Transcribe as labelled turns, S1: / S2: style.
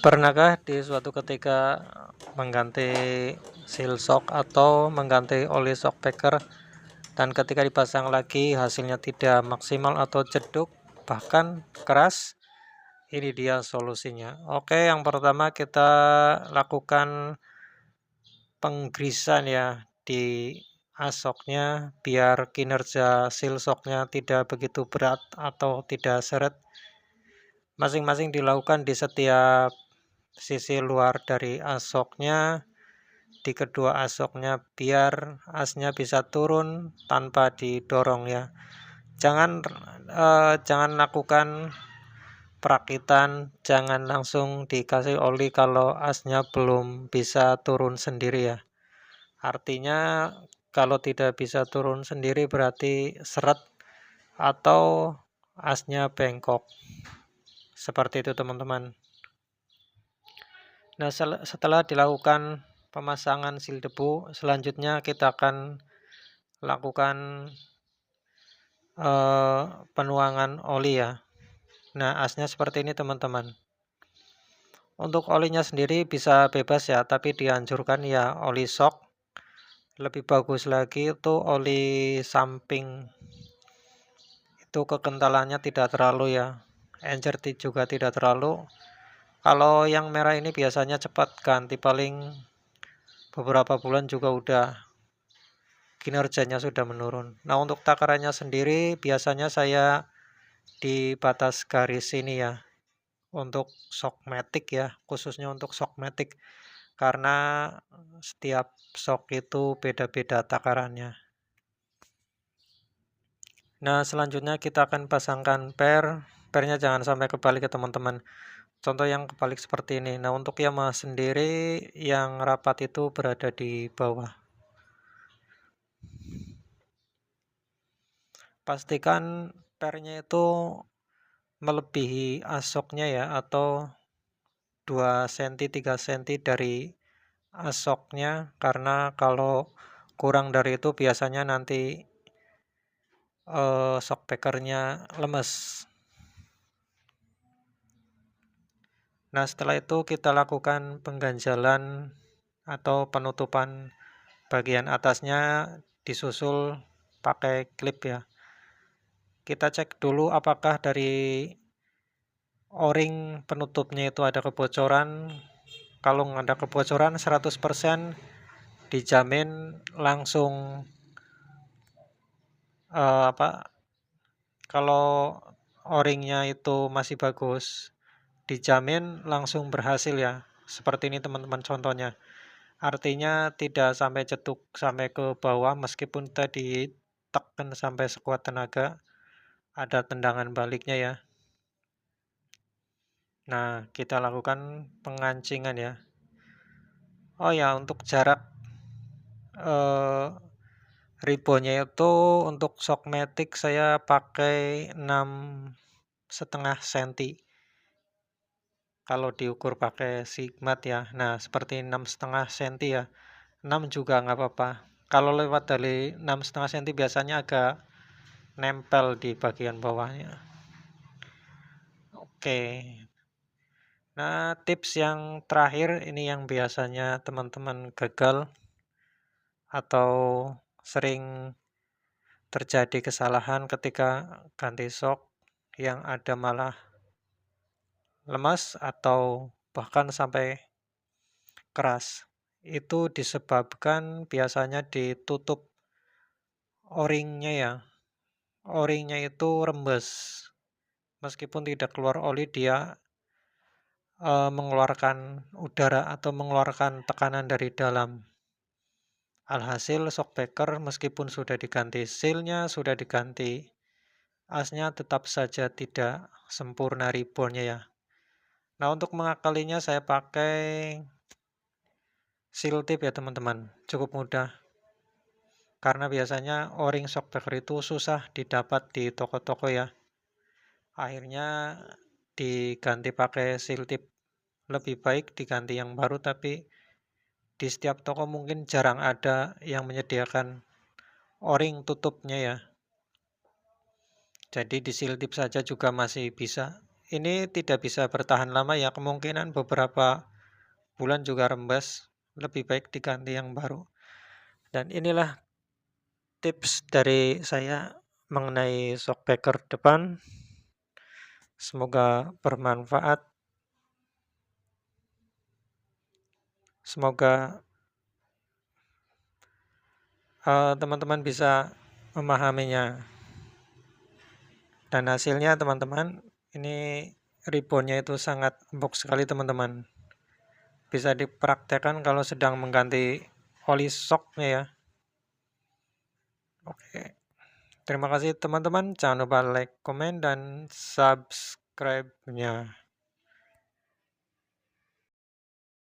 S1: Pernahkah di suatu ketika mengganti seal shock atau mengganti oli shock breaker dan ketika dipasang lagi hasilnya tidak maksimal atau jeduk bahkan keras? Ini dia solusinya. Oke, yang pertama kita lakukan penggrisan ya di asoknya biar kinerja seal shocknya tidak begitu berat atau tidak seret. Masing-masing dilakukan di setiap sisi luar dari asoknya, di kedua asoknya biar asnya bisa turun tanpa didorong ya. Jangan lakukan perakitan, jangan langsung dikasih oli kalau asnya belum bisa turun sendiri ya. Artinya kalau tidak bisa turun sendiri berarti seret atau asnya bengkok. Seperti itu teman-teman. Nah, setelah dilakukan pemasangan seal debu, selanjutnya kita akan lakukan penuangan oli ya. Nah, asnya seperti ini teman-teman. Untuk olinya sendiri bisa bebas ya, tapi dianjurkan ya oli shock. Lebih bagus lagi itu oli samping. Itu kekentalannya tidak terlalu ya. Encer juga tidak terlalu. Kalau yang merah ini biasanya cepat ganti, paling beberapa bulan juga udah kinerjanya sudah menurun. Nah, untuk takarannya sendiri biasanya saya di batas garis ini ya. Untuk shockmatic ya, khususnya untuk shockmatic karena setiap shock itu beda-beda takarannya. Nah, selanjutnya kita akan pasangkan pernya jangan sampai kebalik ya teman-teman. Contoh yang kebalik seperti ini. Nah, untuk Yamaha sendiri yang rapat itu berada di bawah. Pastikan pernya itu melebihi asoknya ya, atau 2 cm 3 cm dari asoknya, karena kalau kurang dari itu biasanya nanti shock breakernya lemes. Nah, setelah itu kita lakukan pengganjalan atau penutupan bagian atasnya, disusul pakai klip ya. Kita cek dulu apakah dari o-ring penutupnya itu ada kebocoran. Kalau nggak ada kebocoran 100% dijamin langsung kalau o-ringnya itu masih bagus dijamin langsung berhasil ya. Seperti ini teman-teman contohnya. Artinya tidak sampai cetuk sampai ke bawah meskipun tadi tekan sampai sekuat tenaga, ada tendangan baliknya ya. Nah, kita lakukan pengancingan ya. Oh ya, untuk jarak ribbonnya itu untuk shockmatic saya pakai 6,5 cm. Kalau diukur pakai sigmat ya. Nah, seperti 6,5 cm ya. 6 juga nggak apa-apa. Kalau lewat dari 6,5 cm biasanya agak nempel di bagian bawahnya. Oke. Nah, tips yang terakhir ini yang biasanya teman-teman gagal atau sering terjadi kesalahan ketika ganti shock, yang ada malah lemas atau bahkan sampai keras. Itu disebabkan biasanya ditutup o-ringnya ya. O-ringnya itu rembes. Meskipun tidak keluar oli, dia mengeluarkan udara atau mengeluarkan tekanan dari dalam. Alhasil shock breaker meskipun sudah diganti sealnya, sudah diganti asnya, tetap saja tidak sempurna ribbonnya ya. Nah, untuk mengakalinya saya pakai seal tip ya teman-teman, cukup mudah. Karena biasanya o-ring shock breaker itu susah didapat di toko-toko ya. Akhirnya diganti pakai seal tip. Lebih baik diganti yang baru, tapi di setiap toko mungkin jarang ada yang menyediakan o-ring tutupnya ya. Jadi di seal tip saja juga masih bisa. ini tidak bisa bertahan lama ya, kemungkinan beberapa bulan juga rembes, lebih baik diganti yang baru. Dan inilah tips dari saya mengenai shockbreaker depan. Semoga bermanfaat. Semoga teman-teman bisa memahaminya. Dan hasilnya teman-teman, ini ribonnya itu sangat empuk sekali teman-teman. Bisa dipraktekkan kalau sedang mengganti oli shocknya ya. Oke. Terima kasih teman-teman. Jangan lupa like, komen, dan subscribe-nya.